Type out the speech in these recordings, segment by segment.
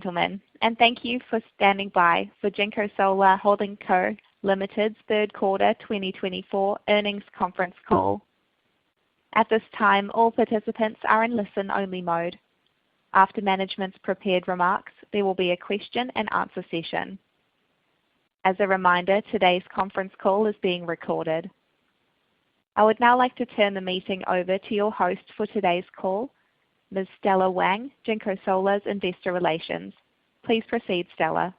Gentlemen, and thank you for standing by for JinkoSolar Holding Co. Limited's third quarter 2024 earnings conference call. At this time, all participants are in listen-only mode. After management's prepared remarks, there will be a question-and-answer session. As a reminder, today's conference call is being recorded. I would now like to turn the meeting over to your host for today's call, Ms. Stella Wang, JinkoSolar's Investor Relations. Please proceed, Stella.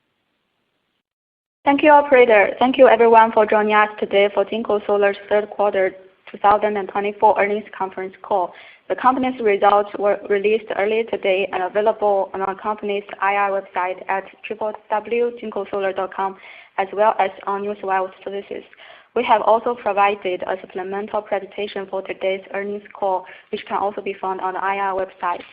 Thank you, Operator. Thank you, everyone, for joining us today for JinkoSolar's third quarter 2024 earnings conference call. The company's results were released earlier today and available on our company's IR website at www.jinkosolar.com, as well as on NYSE services. We have also provided a supplemental presentation for today's earnings call, which can also be found on the IR website.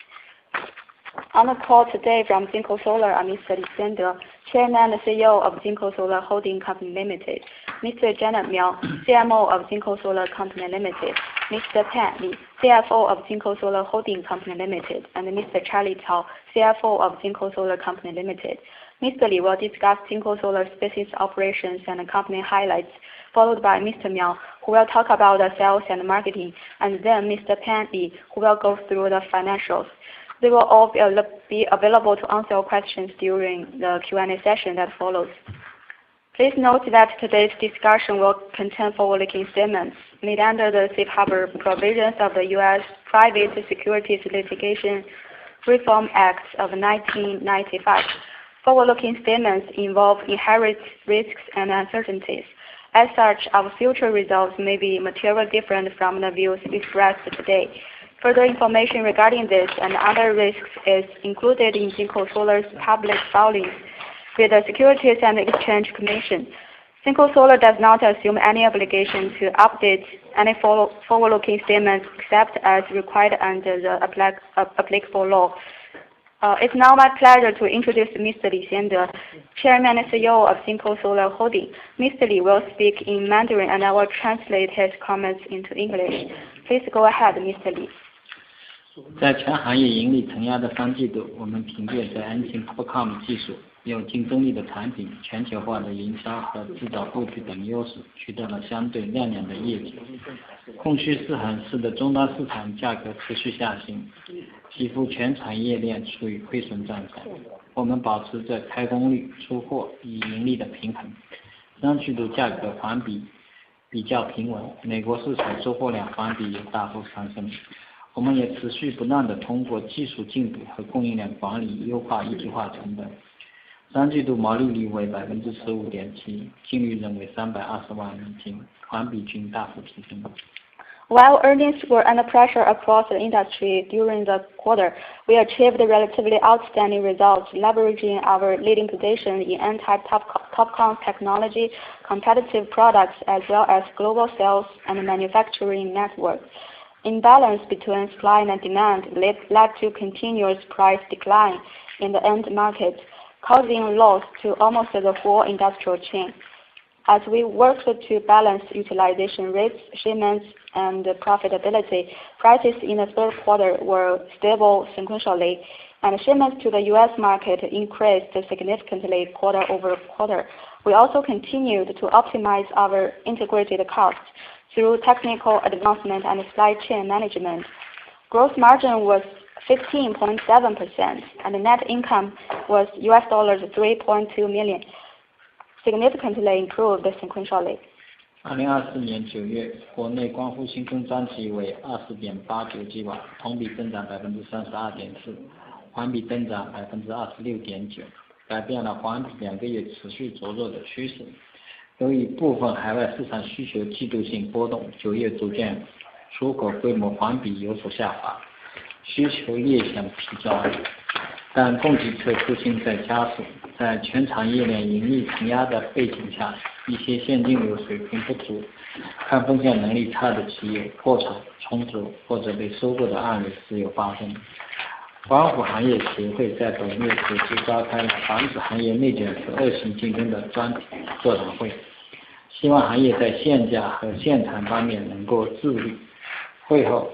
On the call today from JinkoSolar are Mr. Li Xiande, Chairman and CEO of JinkoSolar Holding Company Limited, Mr. Janet Miao, CMO of JinkoSolar Company Limited, Mr. Pan Li, CFO of JinkoSolar Holding Company Limited, and Mr. Charlie Cao, CFO of JinkoSolar Company Limited. Mr. Li will discuss JinkoSolar's business operations and company highlights, followed by Mr. Miao, who will talk about the sales and marketing, and then Mr. Pan Li, who will go through the financials. They will all be available to answer your questions during the Q&A session that follows. Please note that today's discussion will contain forward-looking statements made under the safe harbor provisions of the U.S. Private Securities Litigation Reform Act of 1995. Forward-looking statements involve inherent risks and uncertainties. As such, our future results may be materially different from the views expressed today. Further information regarding this and other risks is included in JinkoSolar's public filings with the Securities and Exchange Commission. JinkoSolar does not assume any obligation to update any forward-looking statements except as required under the applicable law. It's now my pleasure to introduce Mr. Li Xiande, Chairman and CEO of JinkoSolar Holding. Mr. Li will speak in Mandarin, and I will translate his comments into English. Please go ahead, Mr. Li. 在全行业盈利承压的三季度，我们凭借着 N-Core 技术、有竞争力的产品、全球化的营销和制造布局等优势，取得了相对亮眼的业绩。供需失衡使得终端市场价格持续下行，几乎全产业链处于亏损状态。我们保持着开工率、出货与盈利的平衡。三季度价格环比比较平稳，美国市场收获量环比有大幅上升。我们也持续不断地通过技术进步和供应链管理优化一体化成本。三季度毛利率为 15.7%， 净利润为320万美金，环比均大幅提升。While earnings were under pressure across the industry during the quarter, we achieved relatively outstanding results, leveraging our leading position in N-type TOPCon technology, competitive products, as well as global sales and manufacturing network. Imbalance between supply and demand led to continuous price decline in the end market, causing loss to almost the whole industrial chain. As we worked to balance utilization rates, shipments, and profitability, prices in the third quarter were stable sequentially, and shipments to the U.S. market increased significantly quarter over quarter. We also continued to optimize our integrated costs through technical advancement and supply chain management. Gross margin was 15.7%, and the net income was $3.2 million, significantly improved sequentially. 2024年9月，国内光伏新增装机为 20.89 吉瓦，同比增长 32.4%， 环比增长 26.9%， 改变了环比2个月持续着落的趋势。由于部分海外市场需求季度性波动，9月逐渐出口规模环比有所下滑，需求略显疲壮，但供给侧出现在加速。在全产业链盈利承压的背景下，一些现金流水平不足、抗风险能力差的企业破产、重组或者被收购的案例时有发生。光伏行业协会在本月组织召开了防止行业内卷和恶性竞争的专题座谈会，希望行业在限价和限产方面能够自律。会后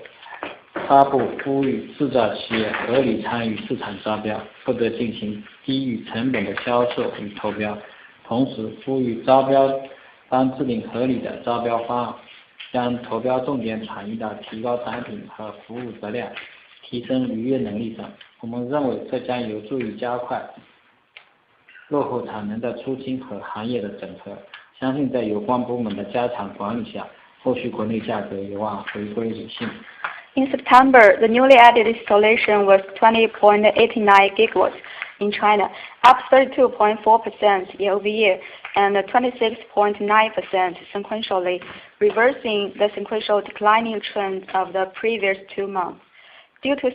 发布呼吁制造企业合理参与市场招标，不得进行低于成本的销售与投标，同时呼吁招标方制定合理的招标方案，将投标重点转移到提高产品和服务质量、提升履约能力上。我们认为这将有助于加快落后产能的出清和行业的整合。相信在有关部门的加强管理下，后续国内价格有望回归理性。In September, the newly added installation was 20.89 gigawatts in China, up 32.4% year-over-year and 26.9% sequentially, reversing the sequential declining trend of the previous 2 months. Due to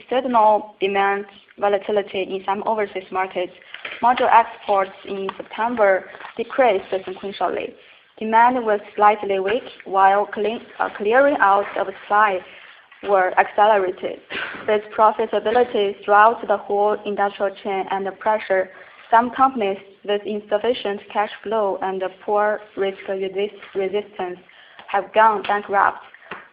seasonal demand volatility in some overseas markets, module exports in September decreased sequentially. Demand was slightly weak, while clearing out of supply were accelerated. With profitability throughout the whole industrial chain under pressure, some companies with insufficient cash flow and poor risk resistance have gone bankrupt,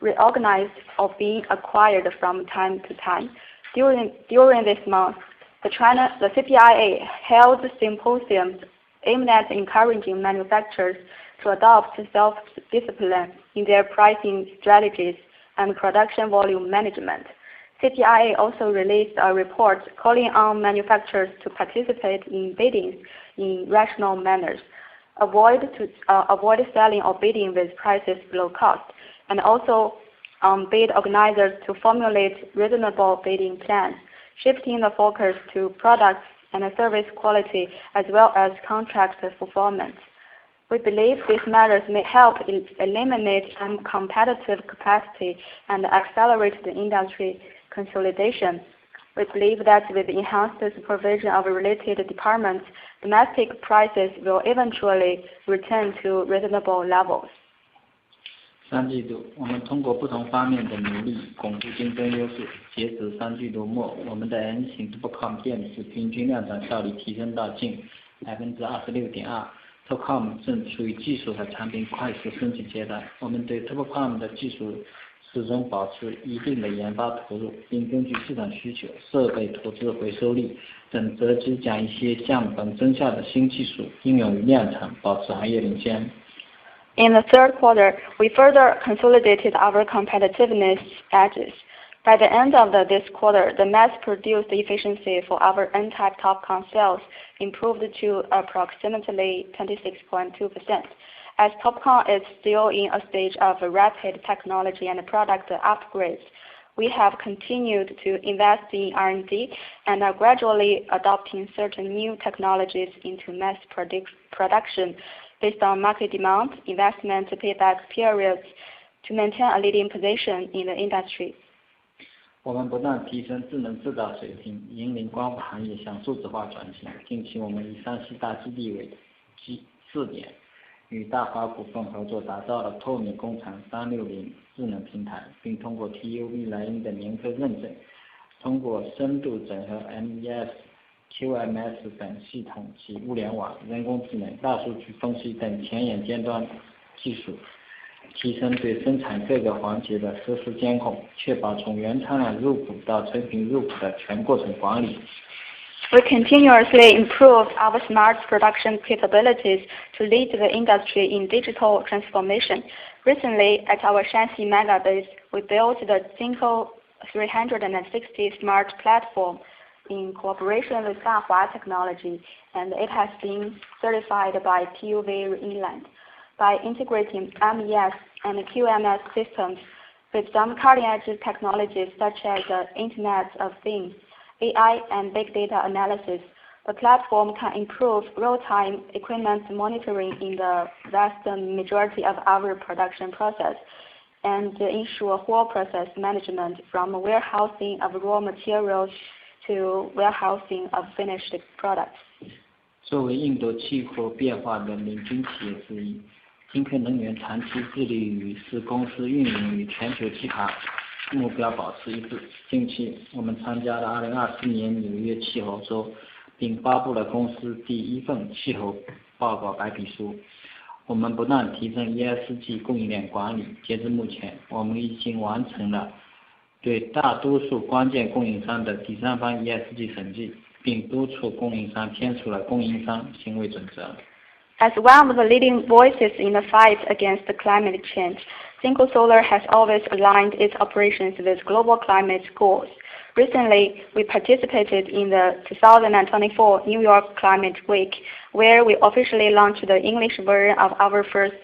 reorganized, or being acquired from time to time. During this month, the CPIA held symposiums aimed at encouraging manufacturers to adopt self-discipline in their pricing strategies and production volume management. CPIA also released a report calling on manufacturers to participate in bidding in rational manners, avoid selling or bidding with prices below cost, and also bid organizers to formulate reasonable bidding plans, shifting the focus to products and service quality as well as contract performance. We believe these measures may help eliminate uncompetitive capacity and accelerate the industry consolidation. We believe that with enhanced supervision of related departments, domestic prices will eventually return to reasonable levels. 3季度，我们通过不同方面的努力巩固竞争优势。截止3季度末，我们的 N 型 TOPCon 电池平均量产效率提升到近 26.2%。TOPCon 正处于技术和产品快速升级阶段。我们对 TOPCon 的技术始终保持一定的研发投入，并根据市场需求、设备投资回收率等择机将一些降本增效的新技术应用于量产，保持行业领先。In the third quarter, we further consolidated our competitiveness edges. By the end of this quarter, the mass-produced efficiency for our N-type TOPCon cells improved to approximately 26.2%. As TOPCon is still in a stage of rapid technology and product upgrades, we have continued to invest in R&D and are gradually adopting certain new technologies into mass production based on market demand, investment payback periods to maintain a leading position in the industry. 我们不断提升智能制造水平，引领光伏行业向数字化转型。近期，我们以山西大基地为试点，与大华股份合作打造了透明工厂360智能平台，并通过 TUV 莱茵的年科认证，通过深度整合 NYSE、QMS 等系统及物联网、人工智能、大数据分析等前沿尖端技术，提升对生产各个环节的实时监控，确保从原产量入库到成品入库的全过程管理。We continuously improve our smart production capabilities to lead the industry in digital transformation. Recently, at our Shanxi Mega Base, we built the Jinko 360 smart platform in cooperation with Dahua Technology, and it has been certified by TUV Inland. By integrating MES and QMS systems with some cutting-edge technologies such as the Internet of Things, AI, and big data analysis, the platform can improve real-time equipment monitoring in the vast majority of our production process and ensure whole process management from warehousing of raw materials to warehousing of finished products. 作为印度气候变化的领军企业之一，金科能源长期致力于使公司运营与全球气候目标保持一致。近期，我们参加了2024年纽约气候周，并发布了公司第一份气候报告白皮书。我们不断提升 ESG 供应链管理。截至目前，我们已经完成了对大多数关键供应商的第三方 ESG 审计，并督促供应商签署了供应商行为准则。As one of the leading voices in the fight against climate change, JinkoSolar has always aligned its operations with global climate goals. Recently, we participated in the 2024 New York Climate Week, where we officially launched the English version of our first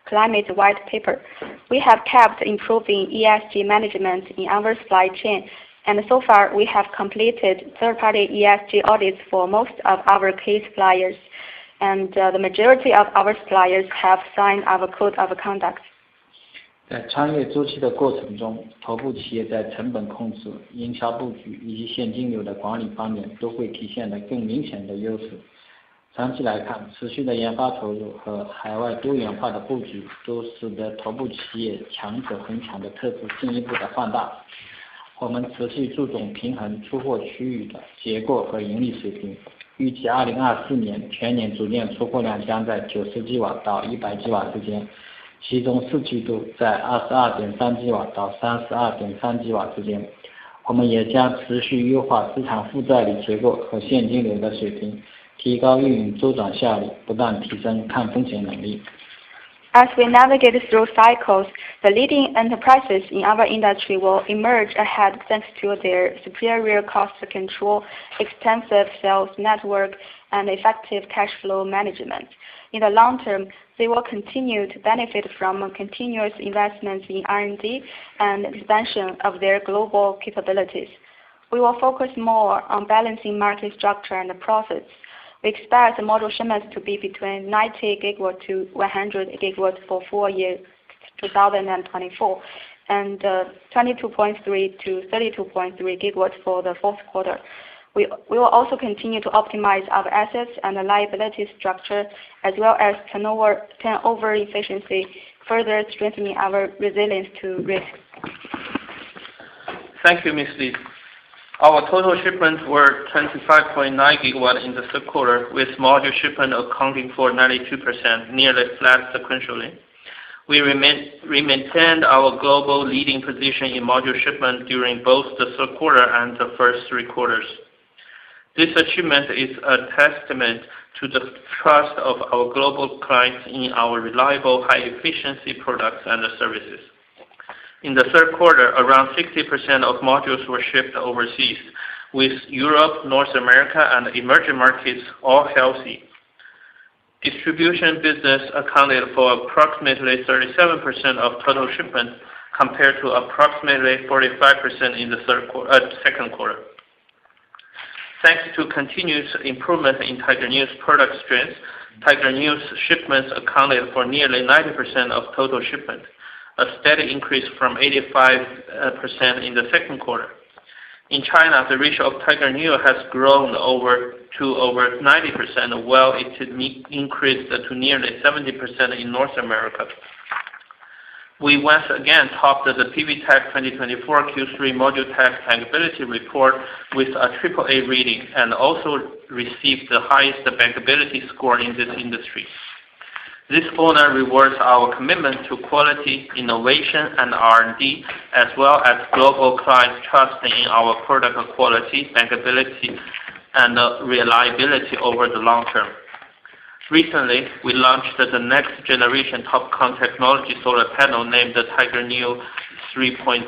climate white paper. We have kept improving ESG management in our supply chain, and so far we have completed third-party ESG audits for most of our key suppliers, and the majority of our suppliers have signed our code of conduct. 在穿越周期的过程中，头部企业在成本控制、营销布局以及现金流的管理方面都会体现得更明显的优势。长期来看，持续的研发投入和海外多元化的布局都使得头部企业强者恒强的特质进一步的放大。我们持续注重平衡出货区域的结构和盈利水平，预计2024年全年组件出货量将在90吉瓦到100吉瓦之间，其中4季度在22.3吉瓦到32.3吉瓦之间。我们也将持续优化资产负债率结构和现金流的水平，提高运营周转效率，不断提升抗风险能力。As we navigate through cycles, the leading enterprises in our industry will emerge ahead thanks to their superior cost control, extensive sales network, and effective cash flow management. In the long term, they will continue to benefit from continuous investments in R&D and expansion of their global capabilities. We will focus more on balancing market structure and profits. We expect the module shipments to be between 90 gigawatt to 100 gigawatt for full year 2024, and 22.3 to 32.3 gigawatts for the fourth quarter. We will also continue to optimize our assets and liability structure, as well as turnover efficiency, further strengthening our resilience to risk. Thank you, Ms. Li. Our total shipments were 25.9 gigawatt in the third quarter, with module shipment accounting for 92%, nearly flat sequentially. We maintained our global leading position in module shipment during both the third quarter and the first 3 quarters. This achievement is a testament to the trust of our global clients in our reliable, high-efficiency products and services. In the third quarter, around 60% of modules were shipped overseas, with Europe, North America, and emerging markets all healthy. Distribution business accounted for approximately 37% of total shipments, compared to approximately 45% in the second quarter. Thanks to continuous improvement in Tiger New's product strength, Tiger New's shipments accounted for nearly 90% of total shipment, a steady increase from 85% in the second quarter. In China, the ratio of Tiger New has grown to over 90%, while it increased to nearly 70% in North America. We once again topped the PV Tech 2024 Q3 Module Tech Bankability Report with a AAA rating, and also received the highest bankability score in this industry. This honor rewards our commitment to quality, innovation, and R&D, as well as global clients' trust in our product quality, bankability, and reliability over the long term. Recently, we launched the next generation TOPCon technology solar panel named the Tiger New 3.0.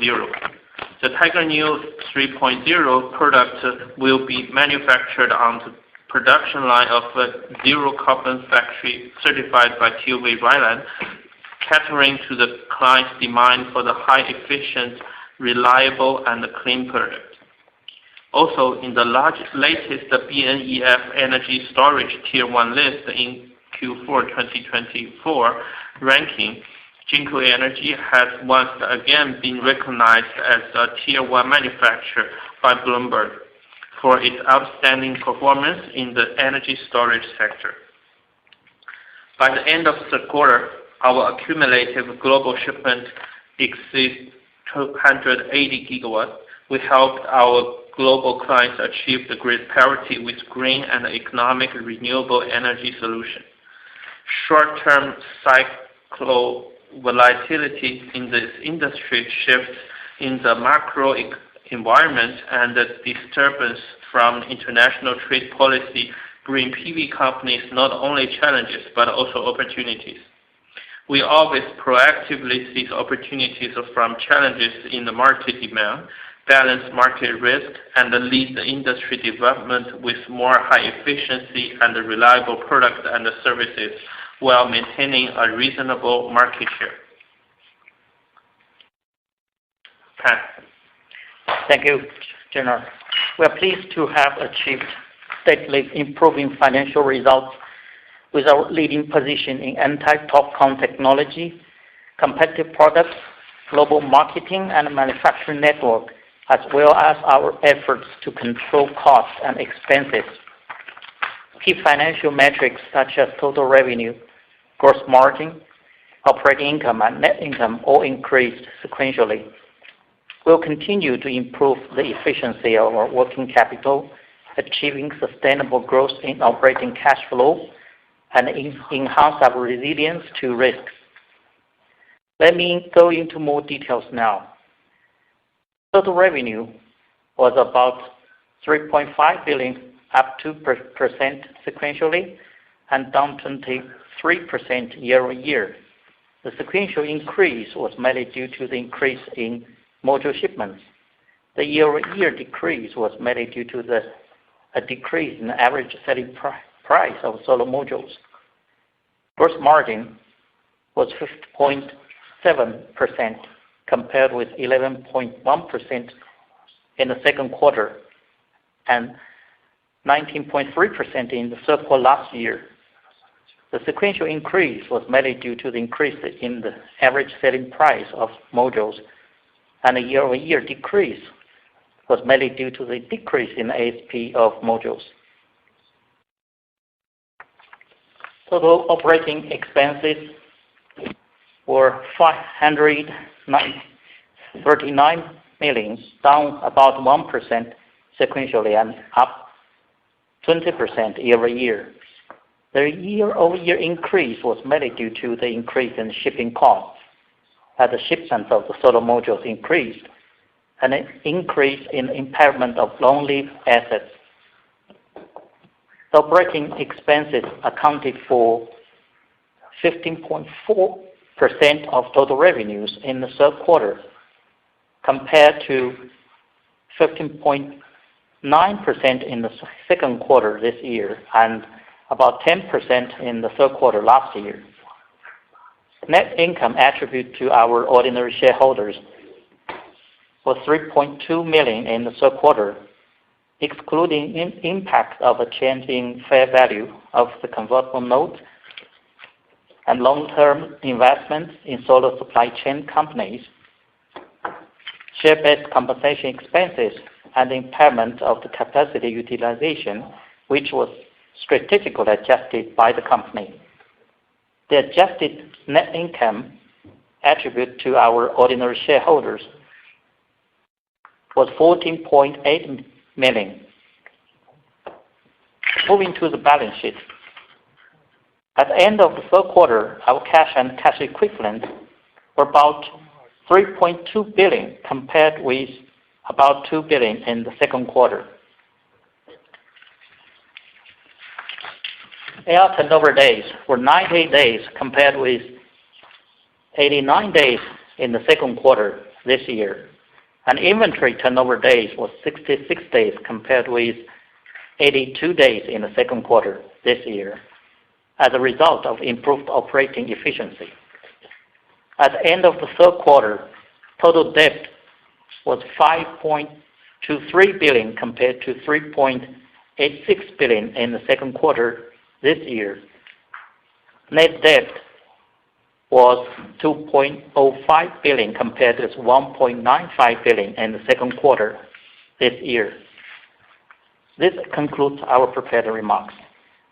The Tiger New 3.0 product will be manufactured on the production line of a zero carbon factory certified by TÜV Rheinland, catering to the client's demand for the high efficient, reliable, and clean product. Also, in the latest BNEF Energy Storage Tier 1 list in Q4 2024 ranking, Jinko Energy has once again been recognized as a Tier 1 manufacturer by Bloomberg for its outstanding performance in the energy storage sector. By the end of the quarter, our accumulative global shipment exceeds 280 gigawatts. We helped our global clients achieve the grid parity with green and economic renewable energy solutions. Short-term cycle volatility in this industry shifts in the macro environment and the disturbance from international trade policy bring PV companies not only challenges but also opportunities. We always proactively seize opportunities from challenges in the market demand, balance market risk, and lead the industry development with more high efficiency and reliable products and services while maintaining a reasonable market share. Pat. Thank you, General. We are pleased to have achieved steadily improving financial results with our leading position in anti-TOPCon technology, competitive products, global marketing and manufacturing network, as well as our efforts to control costs and expenses. Key financial metrics such as total revenue, gross margin, operating income, and net income all increased sequentially. We'll continue to improve the efficiency of our working capital, achieving sustainable growth in operating cash flow, and enhance our resilience to risks. Let me go into more details now. Total revenue was about 3.5 billion, up 2% sequentially, and down 23% year-over-year. The sequential increase was mainly due to the increase in module shipments. The year-over-year decrease was mainly due to a decrease in the average selling price of solar modules. Gross margin was 50.7% compared with 11.1% in the second quarter and 19.3% in the third quarter last year. The sequential increase was mainly due to the increase in the average selling price of modules, and the year-over-year decrease was mainly due to the decrease in ASP of modules. Total operating expenses were 539 million, down about 1% sequentially and up 20% year-over-year. The year-over-year increase was mainly due to the increase in shipping costs as the shipments of the solar modules increased, and an increase in impairment of long-lived assets. The operating expenses accounted for 15.4% of total revenues in the third quarter, compared to 15.9% in the second quarter this year and about 10% in the third quarter last year. Net income attributed to our ordinary shareholders was 3.2 million in the third quarter, excluding impact of a change in fair value of the convertible note and long-term investments in solar supply chain companies, share-based compensation expenses, and impairment of the capacity utilization, which was strategically adjusted by the company. The adjusted net income attributed to our ordinary shareholders was 14.8 million. Moving to the balance sheet. At the end of the third quarter, our cash and cash equivalents were about 3.2 billion, compared with about 2 billion in the second quarter. AR turnover days were 90 days compared with 89 days in the second quarter this year, and inventory turnover days was 66 days compared with 82 days in the second quarter this year, as a result of improved operating efficiency. At the end of the third quarter, total debt was 5.23 billion compared to 3.86 billion in the second quarter this year. Net debt was 2.05 billion compared with 1.95 billion in the second quarter this year. This concludes our prepared remarks.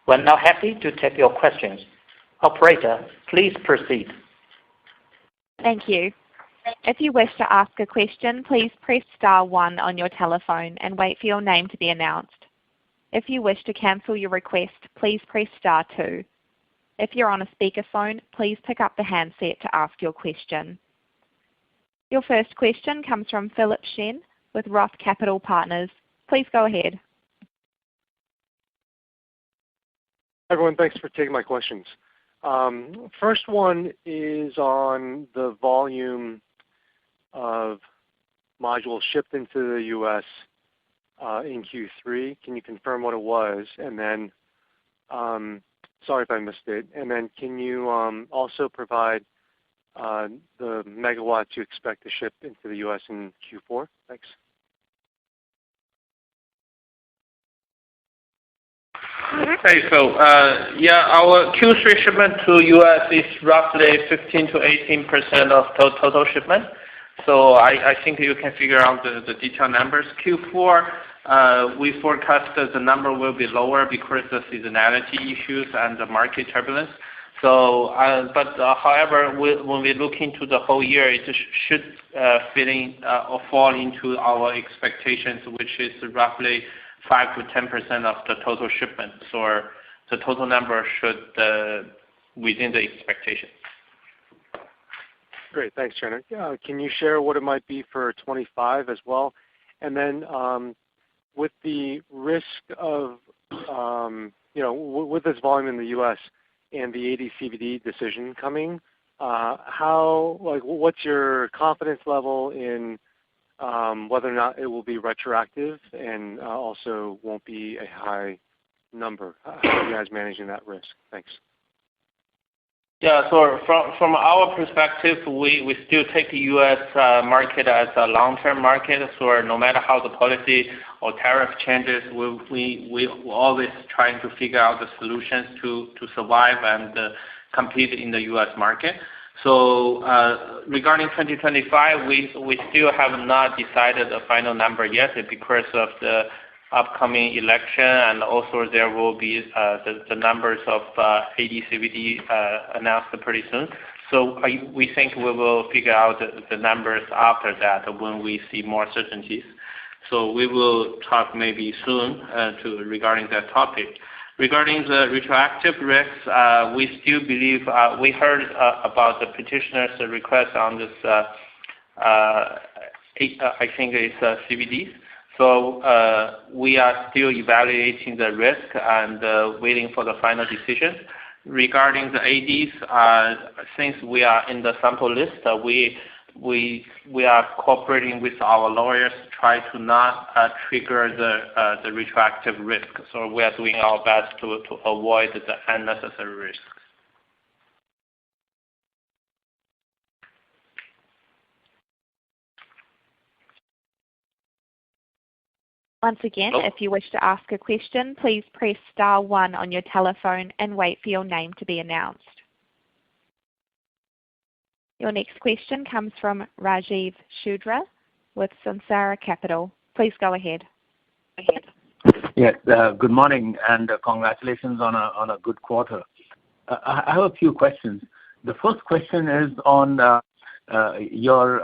We're now happy to take your questions. Operator, please proceed. Thank you. If you wish to ask a question, please press star 1 on your telephone and wait for your name to be announced. If you wish to cancel your request, please press star 2. If you're on a speakerphone, please pick up the handset to ask your question. Your first question comes from Philip Shen with Roth Capital Partners. Please go ahead. Everyone, thanks for taking my questions. First one is on the volume of modules shipped into the U.S. In Q3. Can you confirm what it was? And then, sorry if I missed it. And then can you also provide the megawatts you expect to ship into the U.S. in Q4? Thanks. Hey, Phil. Yeah, our Q3 shipment to U.S. is roughly 15 to 18% of total shipment. So I think you can figure out the detailed numbers. Q4, we forecast that the number will be lower because of seasonality issues and the market turbulence. So, however, when we look into the whole year, it should fit in or fall into our expectations, which is roughly 5 to 10% of the total shipment. So the total number should within the expectation. Great, thanks, Jenner. Can you share what it might be for 25 as well? And then with the risk of, with this volume in the U.S. and the AD/CVD decision coming, what's your confidence level in whether or not it will be retroactive and also won't be a high number? How are you guys managing that risk? Thanks. Yeah, so from our perspective, we still take the U.S. market as a long-term market. So no matter how the policy or tariff changes, we always trying to figure out the solutions to survive and compete in the U.S. market. So regarding 2025, we still have not decided the final number yet because of the upcoming election, and also there will be the numbers of AD/CVD announced pretty soon. So we think we will figure out the numbers after that when we see more certainties. So we will talk maybe soon regarding that topic. Regarding the retroactive risks, we still believe we heard about the petitioner's request on this. I think it's CVDs. So we are still evaluating the risk and waiting for the final decision. Regarding the ADs, since we are in the sample list, we are cooperating with our lawyers, try to not trigger the retroactive risk. So we are doing our best to avoid the unnecessary risks. Once again, if you wish to ask a question, please press star 1 on your telephone and wait for your name to be announced. Your next question comes from Rajiv Shudra with Sansara Capital. Please go ahead. Yes, good morning and congratulations on a good quarter. I have a few questions. The first question is on your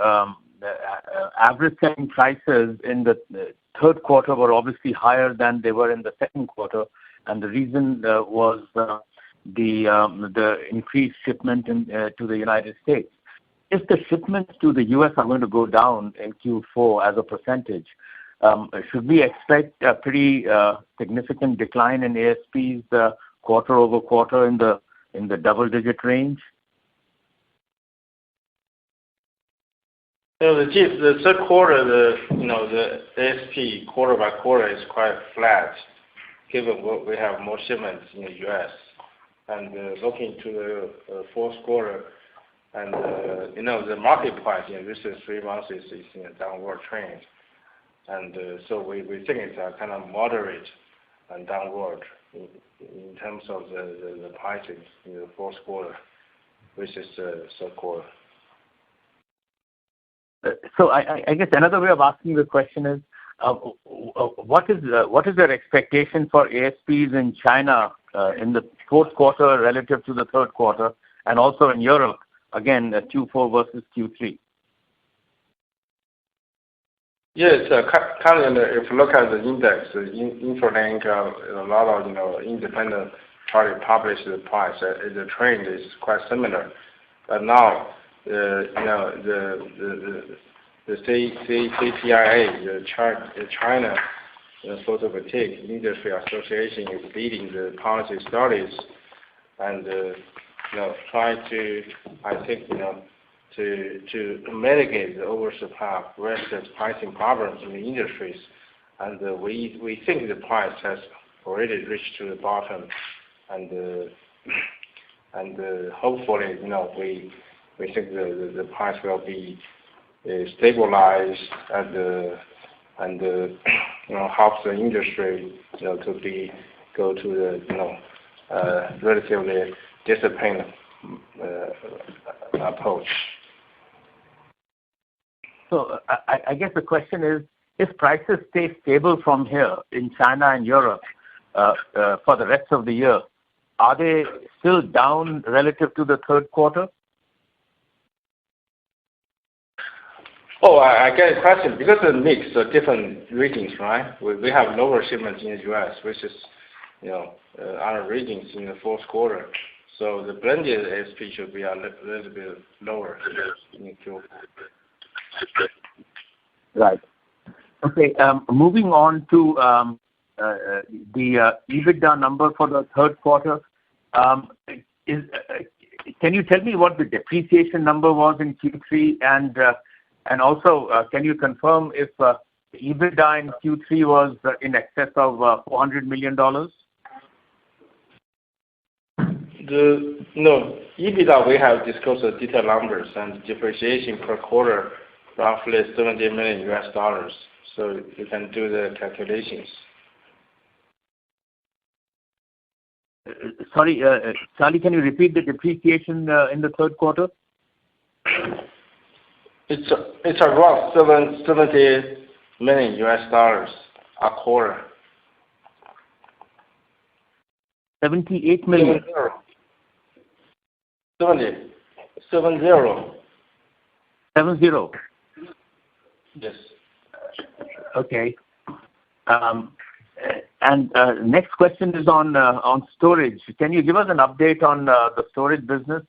average selling prices in the third quarter were obviously higher than they were in the second quarter, and the reason was the increased shipment to the United States. If the shipments to the U.S. are going to go down in Q4 as a percentage, should we expect a pretty significant decline in ASPs quarter over quarter in the double-digit range? So the third quarter, the ASP quarter by quarter is quite flat, given what we have more shipments in the U.S. And looking to the fourth quarter, and the market price in recent 3 months is in a downward trend, and so we think it's a kind of moderate and downward in terms of the pricing in the fourth quarter, which is the third quarter. So I guess another way of asking the question is, what is your expectation for ASPs in China in the fourth quarter relative to the third quarter, and also in Europe, again, Q4 versus Q3? Yes, currently, if you look at the index, InfoLink, a lot of independent party publish the price. The trend is quite similar, but now the CPIA, the China Photovoltaic Industry Association is leading the policy studies and trying to, I think, to mitigate the oversupply versus pricing problems in the industries. And we think the price has already reached to the bottom, and hopefully, we think the price will be stabilized and help the industry to go to the relatively disciplined approach. So I guess the question is, if prices stay stable from here in China and Europe for the rest of the year, are they still down relative to the third quarter? Oh, I get a question. Because of the mix of different regions, right? We have lower shipments in the U.S., which is, other regions in the fourth quarter. So the blended ASP should be a little bit lower in Q4. Right. Okay. Moving on to the EBITDA number for the third quarter. Can you tell me what the depreciation number was in Q3, and also can you confirm if the EBITDA in Q3 was in excess of $400 million? No, EBITDA, we have disclosed the detailed numbers, and depreciation per quarter roughly $70 million. So you can do the calculations. Sorry, Charlie, can you repeat the depreciation in the third quarter? It's around $70 million a quarter. 78 million. 70. 70. 70. Yes. Okay. And next question is on storage. Can you give us an update on the storage business?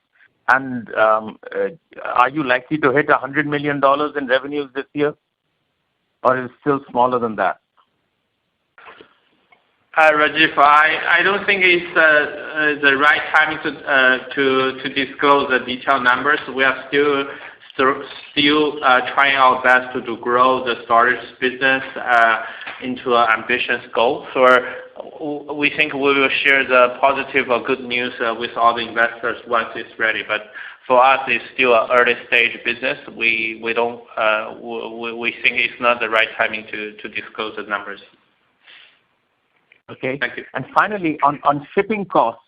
And are you likely to hit $100 million in revenues this year, or is it still smaller than that? Rajiv, I don't think it's the right timing to disclose the detailed numbers. We are still trying our best to grow the storage business into an ambitious goal. So we think we will share the positive or good news with all the investors once it's ready. But for us, it's still an early stage business. We think it's not the right timing to disclose the numbers. Okay. Thank you. And finally, on shipping costs,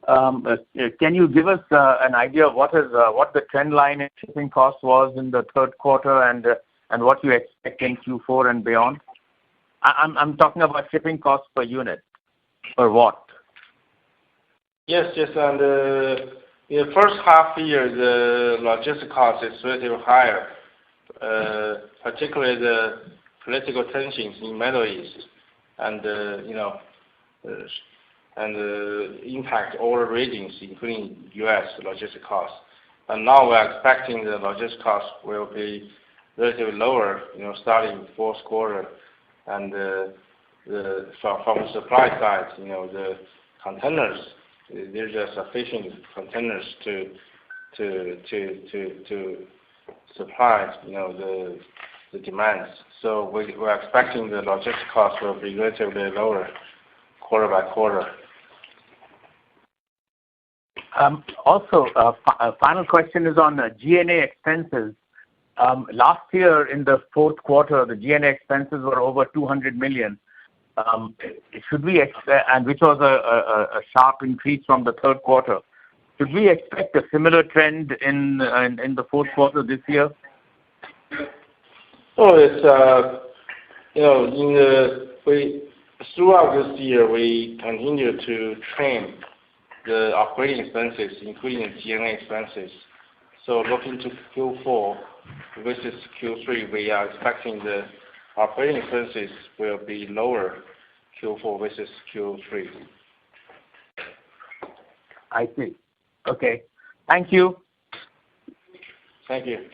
can you give us an idea of what the trend line in shipping costs was in the third quarter and what you expect in Q4 and beyond? I'm talking about shipping costs per unit, per watt. Yes. And in the first half year, the logistic cost is relatively higher, particularly the political tensions in Middle East, and impact all regions, including U.S. logistic costs. And now we're expecting the logistic costs will be relatively lower, starting fourth quarter. And from the supply side, the containers, there's sufficient containers to supply, the demands. So we're expecting the logistics costs will be relatively lower quarter by quarter. Also, a final question is on G&A expenses. Last year in the fourth quarter, the G&A expenses were over $200 million. Should we expect, and which was a sharp increase from the third quarter? Should we expect a similar trend in the fourth quarter this year? Oh, it's throughout this year we continue to trim the operating expenses, including G&A expenses. So looking to Q4 versus Q3, we are expecting the operating expenses will be lower Q4 versus Q3. I see. Okay. Thank you. Thank you.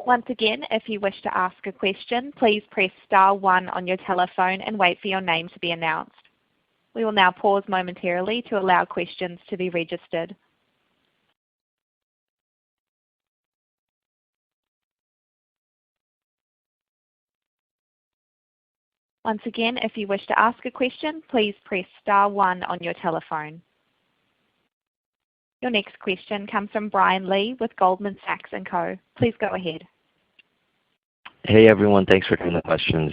Once again, if you wish to ask a question, please press star 1 on your telephone and wait for your name to be announced. We will now pause momentarily to allow questions to be registered. Once again, if you wish to ask a question, please press star 1 on your telephone. Your next question comes from Brian Lee with Goldman Sachs & Co. Please go ahead. Hey everyone, thanks for taking the questions.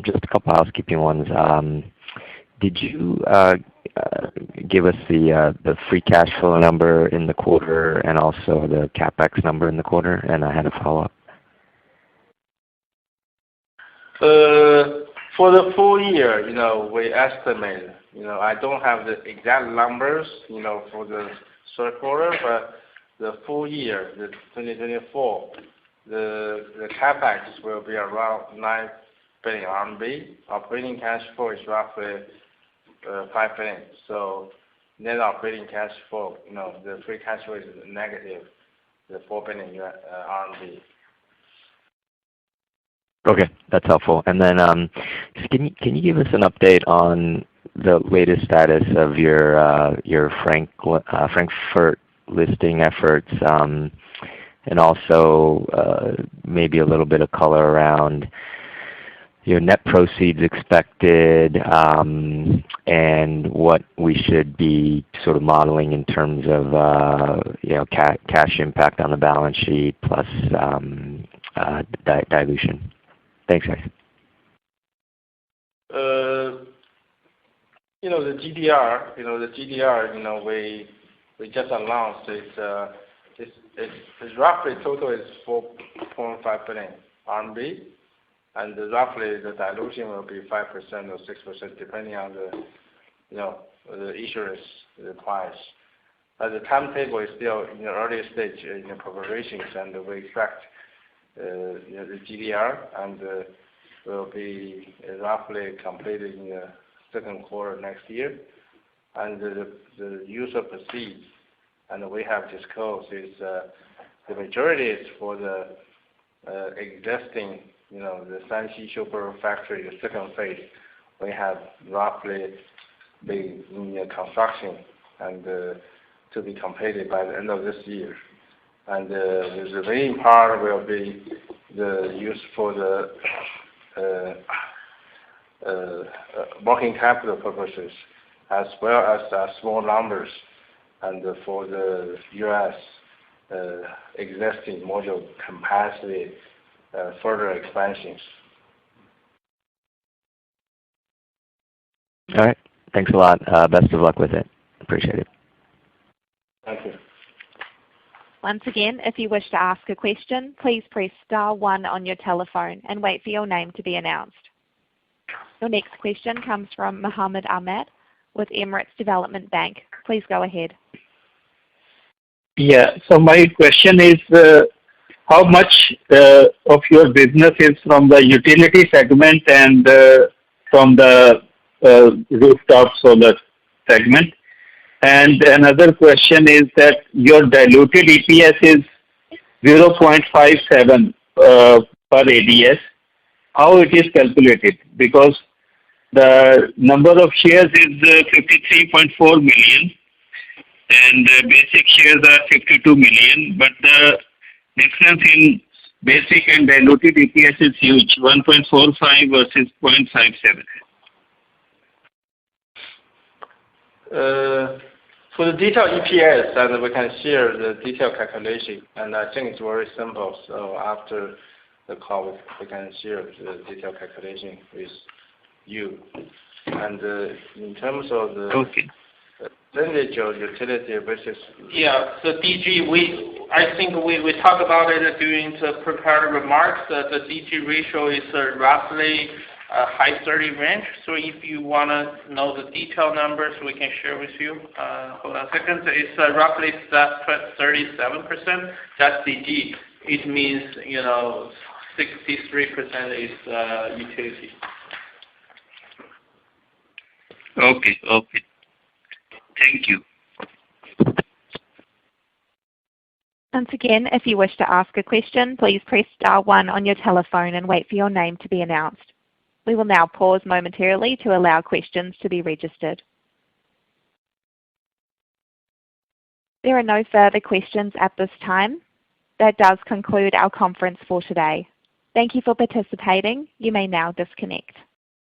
Just a couple housekeeping ones. Did you give us the free cash flow number in the quarter and also the CapEx number in the quarter? And I had a follow-up. For the full year, we estimate, I don't have the exact numbers, for the third quarter, but the full year, the 2024, the CapEx will be around 9 billion RMB. Operating cash flow is roughly 5 billion. So net operating cash flow, the free cash flow is negative, the 4 billion RMB. Okay, that's helpful. And then can you give us an update on the latest status of your Frankfurt listing efforts, and also maybe a little bit of color around your net proceeds expected, and what we should be sort of modeling in terms of cash impact on the balance sheet plus dilution. Thanks, guys. The GDR, we just announced it's roughly total is 4.5 billion RMB, and roughly the dilution will be 5% or 6% depending on the issuance, the price. But the timetable is still in the early stage in the preparations, and we expect the GDR and will be roughly completed in the second quarter next year. And the use of proceeds, and we have disclosed, is the majority is for the existing, the Shanxi Sugar Factory, the second phase. We have roughly been in construction and to be completed by the end of this year. And the remaining part will be the use for the working capital purposes, as well as small numbers, and for the U.S. Existing module capacity further expansions. All right. Thanks a lot. Best of luck with it. Appreciate it. Thank you. Once again, if you wish to ask a question, please press star 1 on your telephone and wait for your name to be announced. Your next question comes from Mohammed Ahmed with Emirates Development Bank. Please go ahead. Yeah, so my question is, how much of your business is from the utility segment and from the rooftop solar segment? And another question is that your diluted EPS is 0.57 per ADS. How it is calculated? Because the number of shares is 53.4 million and basic shares are 52 million, but the difference in basic and diluted EPS is huge, 1.45 versus 0.57. For the detailed EPS, and we can share the detailed calculation, and I think it's very simple. So after the call, we can share the detailed calculation with you. And in terms of the percentage of utility versus so DG, I think we talked about it during the prepared remarks. The DG ratio is roughly high 30 range. So if you want to know the detailed numbers, we can share with you. Hold on a second. It's roughly 37%. That's DG. It means 63% is utility. Okay. Thank you. Once again, if you wish to ask a question, please press star 1 on your telephone and wait for your name to be announced. We will now pause momentarily to allow questions to be registered. There are no further questions at this time. That does conclude our conference for today. Thank you for participating. You may now disconnect.